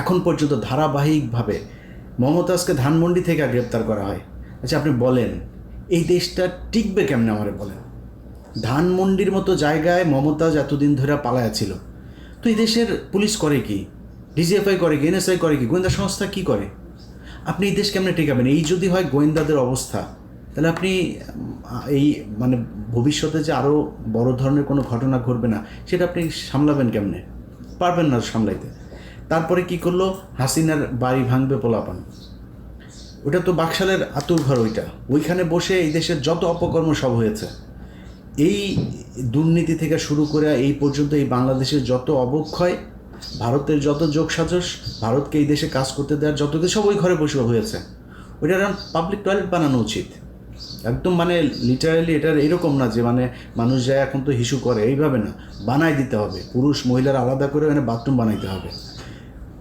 এখন পর্যন্ত ধারাবাহিকভাবে মমতাজকে ধানমন্ডি থেকে গ্রেপ্তার করা হয়। আচ্ছা আপনি বলেন এই দেশটা টিকবে কেমনে আমারে বলেন? ধানমন্ডির মতো জায়গায় মমতাজ এতদিন ধরে পালায়া ছিল, তো এই দেশের পুলিশ করে কি, ডিজিএফআই করে কি, এনএসআই করে কি, গোয়েন্দা সংস্থা কি করে? আপনি এই দেশ কেমনে টেকাবেন? এই যদি হয় গোয়েন্দাদের অবস্থা, তাহলে আপনি এই মানে ভবিষ্যতে যে আরও বড় ধরনের কোনো ঘটনা ঘটবে না সেটা আপনি সামলাবেন কেমনে? পারবেন না সামলাইতে। তারপরে কি করলো, হাসিনার বাড়ি ভাঙবে পোলাপান, ওটা তো বাকশালের আতুর ঘর, ওইখানে বসে এই দেশের যত অপকর্ম সব হয়েছে। এই দুর্নীতি থেকে শুরু করে এই পর্যন্ত এই বাংলাদেশের যত অবক্ষয়, ভারতের যত যোগসাজশ, ভারতকে এই দেশে কাজ করতে দেওয়ার যত কিছু সব ওই ঘরে বসে হয়েছে। ওইটার পাবলিক টয়লেট বানানো উচিত একদম, মানে লিটারালি এটার এরকম না যে মানে মানুষ যায় এখন তো হিসু করে, এইভাবে না, বানাই দিতে হবে, পুরুষ মহিলার আলাদা করে মানে বাথরুম বানাইতে হবে।